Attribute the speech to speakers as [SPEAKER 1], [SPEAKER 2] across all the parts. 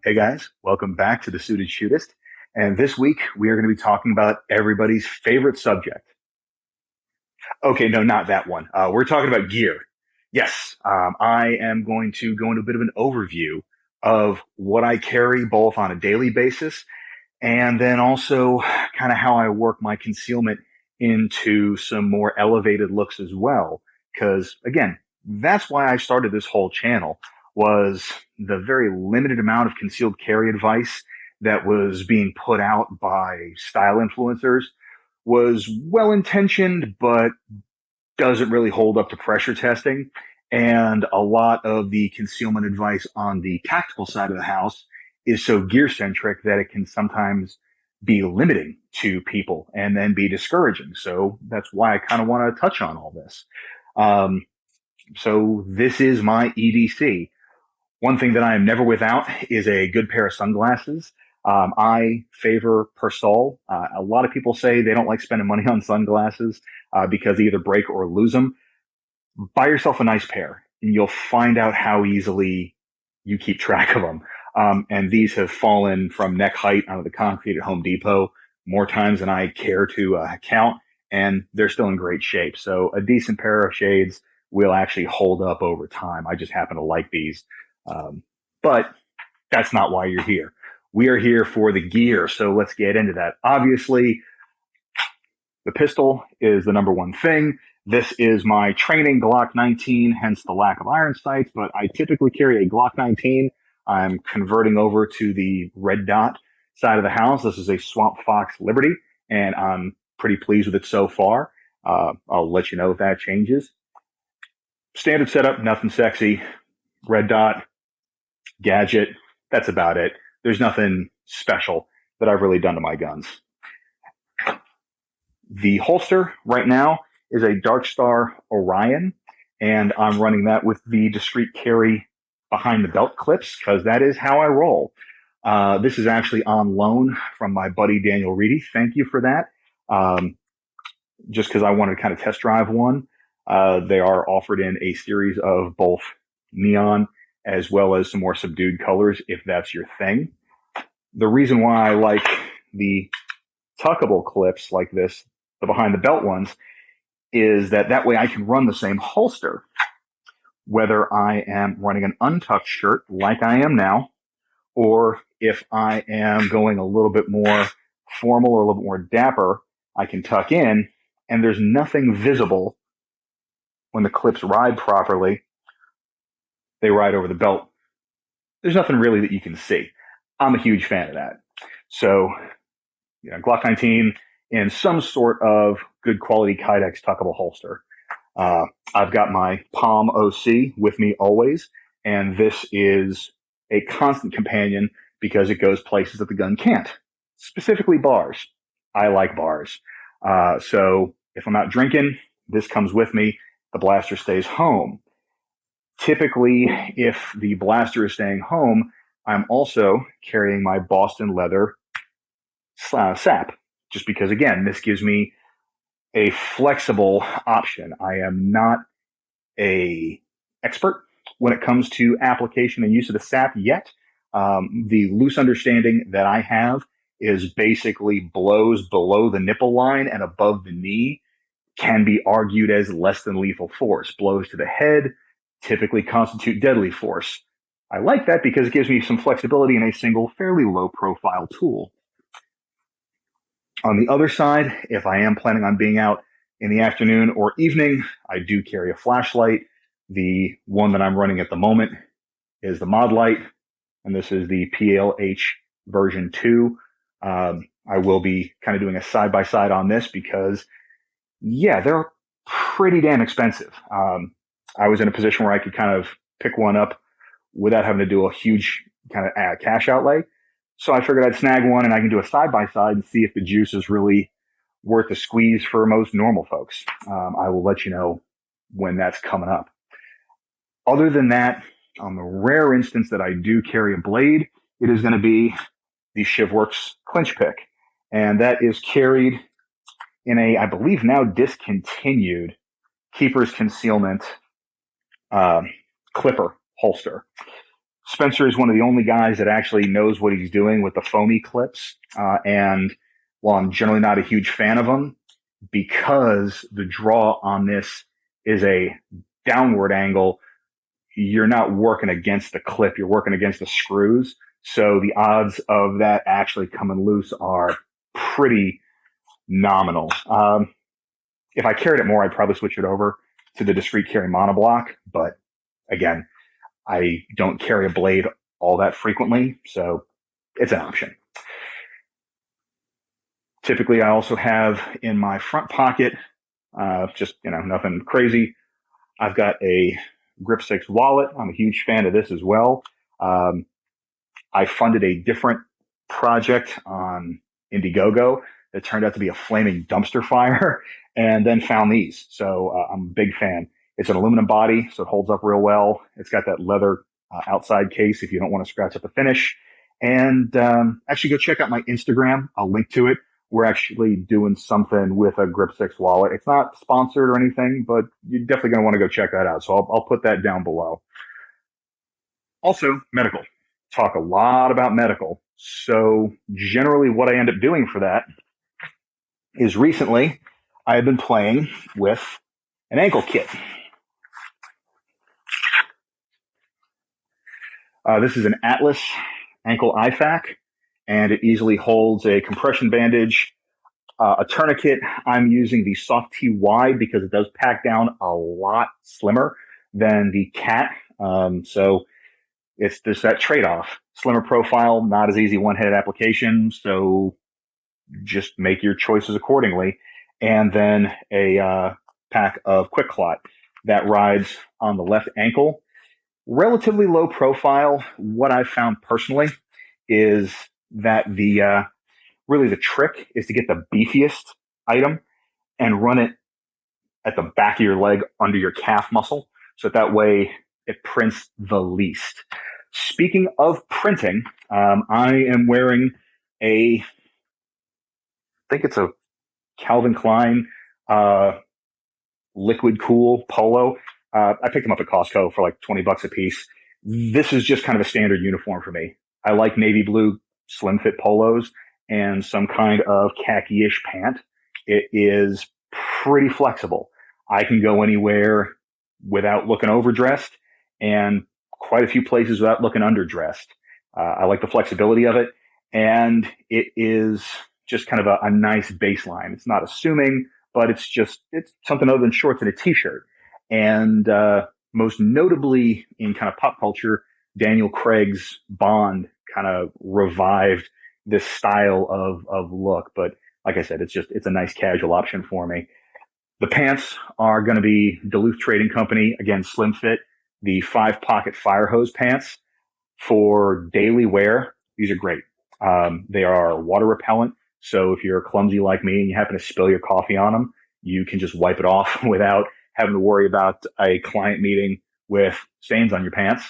[SPEAKER 1] Hey guys, welcome back to the Suited Shootist. And this week we are going to be talking about everybody's favorite subject. Okay, no, not that one. We're talking about gear. Yes, I am going to go into a bit of an overview of what I carry both on a daily basis and then also kind of how I work my concealment into some more elevated looks as well. Because again, that's why I started this whole channel was the very limited amount of concealed carry advice that was being put out by style influencers was well intentioned, but doesn't really hold up to pressure testing. And a lot of the concealment advice on the tactical side of the house is so gear centric that it can sometimes be limiting to people and then be discouraging. So that's why I kind of want to touch on all this. Um, so this is my EDC. One thing that I am never without is a good pair of sunglasses. I favor Persol. A lot of people say they don't like spending money on sunglasses because they either break or lose them. Buy yourself a nice pair, and you'll find out how easily you keep track of them. And these have fallen from neck height onto the concrete at Home Depot more times than I care to count, and they're still in great shape. So a decent pair of shades will actually hold up over time. I just happen to like these. But that's not why you're here. We are here for the gear, so let's get into that. Obviously, the pistol is the number one thing. This is my training Glock 19, hence the lack of iron sights, but I typically carry a Glock 19. I'm converting over to the red dot side of the house. This is a Swamp Fox Liberty, and I'm pretty pleased with it so far. I'll let you know if that changes. Standard setup, nothing sexy. Red dot, gadget, that's about it. There's nothing special that I've really done to my guns. The holster right now is a Dark Star Orion, and I'm running that with the discreet carry behind the belt clips because that is how I roll. This is actually on loan from my buddy Daniel Reedy. Thank you for that. Just because I wanted to kind of test drive one. They are offered in a series of both neon as well as some more subdued colors if that's your thing. The reason why I like the tuckable clips like this, the behind the belt ones, is that way I can run the same holster, whether I am running an untucked shirt like I am now, or if I am going a little bit more formal or a little bit more dapper, I can tuck in and there's nothing visible when the clips ride properly. They ride over the belt. There's nothing really that you can see. I'm a huge fan of that. So, Glock 19 in some sort of good quality Kydex tuckable holster. I've got my Palm OC with me always, and this is a constant companion because it goes places that the gun can't, specifically bars. I like bars. So if I'm out drinking, this comes with me. The blaster stays home. Typically, if the blaster is staying home, I'm also carrying my Boston leather sap, just because, again, this gives me a flexible option. I am not a expert when it comes to application and use of the sap yet. The loose understanding that I have is basically blows below the nipple line and above the knee can be argued as less than lethal force. Blows to the head typically constitute deadly force. I like that because it gives me some flexibility in a single, fairly low profile tool. On the other side, if I am planning on being out in the afternoon or evening, I do carry a flashlight. The one that I'm running at the moment is the Mod Light, and this is the PLH version 2. I will be kind of doing a side-by-side on this because, yeah, they're pretty damn expensive. I was in a position where I could kind of pick one up without having to do a huge kind of cash outlay. So I figured I'd snag one and I can do a side-by-side and see if the juice is really worth the squeeze for most normal folks. I will let you know when that's coming up. Other than that, on the rare instance that I do carry a blade, it is going to be the Shivworks clinch pick. And that is carried in a, I believe now discontinued, Keeper's Concealment clipper holster. Spencer is one of the only guys that actually knows what he's doing with the foamy clips. And while I'm generally not a huge fan of them, because the draw on this is a downward angle, you're not working against the clip, you're working against the screws. So the odds of that actually coming loose are pretty nominal. If I carried it more, I'd probably switch it over to the discrete carry monoblock. But again, I don't carry a blade all that frequently, so it's an option. Typically, I also have in my front pocket, just, nothing crazy. I've got a Grip 6 wallet. I'm a huge fan of this as well. I funded a different project on Indiegogo that turned out to be a flaming dumpster fire, and then found these. So I'm a big fan. It's an aluminum body, so it holds up real well. It's got that leather outside case if you don't want to scratch up the finish. And actually, go check out my Instagram. I'll link to it. We're actually doing something with a Grip 6 wallet. It's not sponsored or anything, but you're definitely going to want to go check that out. So I'll put that down below. Also, medical. Talk a lot about medical. So generally what I end up doing for that is recently I have been playing with an ankle kit. This is an Atlas ankle IFAK, and it easily holds a compression bandage, a tourniquet. I'm using the Soft T wide because it does pack down a lot slimmer than the Cat. So it's just that trade-off. Slimmer profile, not as easy one-handed application, so just make your choices accordingly. And then a pack of Quick Clot that rides on the left ankle. Relatively low profile. What I've found personally is that really the trick is to get the beefiest item and run it at the back of your leg under your calf muscle. So that way it prints the least. Speaking of printing, I am wearing I think it's a Calvin Klein liquid cool polo. I picked them up at Costco for like $20 a piece. This is just kind of a standard uniform for me. I like navy blue slim fit polos and some kind of khaki-ish pant. It is pretty flexible. I can go anywhere without looking overdressed and quite a few places without looking underdressed. I like the flexibility of it, and it is just kind of a nice baseline. It's not assuming, but it's something other than shorts and a t-shirt. And most notably in kind of pop culture, Daniel Craig's Bond kind of revived this style of look. But like I said, it's a nice casual option for me. The pants are going to be Duluth Trading Company, again, slim fit, the 5-pocket fire hose pants for daily wear. These are great. They are water repellent. So if you're clumsy like me and you happen to spill your coffee on them, you can just wipe it off without having to worry about a client meeting with stains on your pants.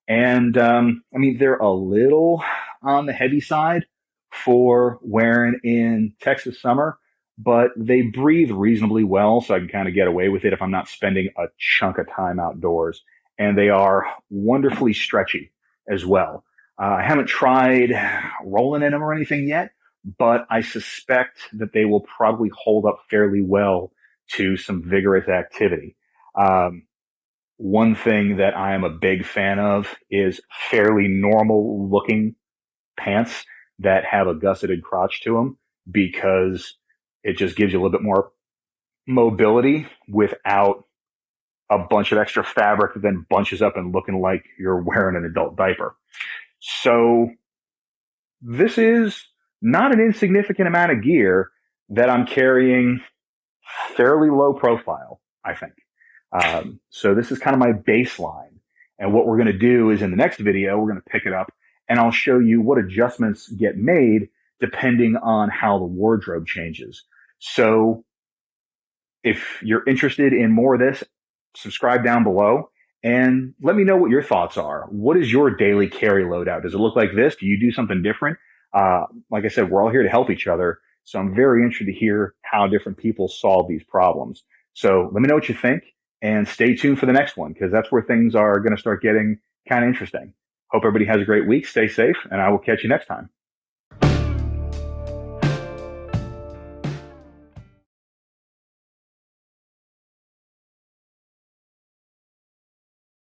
[SPEAKER 1] And they're a little on the heavy side for wearing in Texas summer, but they breathe reasonably well, so I can kind of get away with it if I'm not spending a chunk of time outdoors. And they are wonderfully stretchy as well. I haven't tried rolling in them or anything yet, but I suspect that they will probably hold up fairly well to some vigorous activity. One thing that I am a big fan of is fairly normal looking pants that have a gusseted crotch to them, because it just gives you a little bit more mobility without a bunch of extra fabric that then bunches up and looking like you're wearing an adult diaper. So this is not an insignificant amount of gear that I'm carrying, fairly low profile, I think. So this is kind of my baseline. And what we're going to do is in the next video, we're going to pick it up and I'll show you what adjustments get made depending on how the wardrobe changes. So if you're interested in more of this, subscribe down below and let me know what your thoughts are. What is your daily carry loadout? Does it look like this? Do you do something different? Like I said, we're all here to help each other. So I'm very interested to hear how different people solve these problems. So let me know what you think and stay tuned for the next one, because that's where things are going to start getting kind of interesting. Hope everybody has a great week. Stay safe, and I will catch you next time.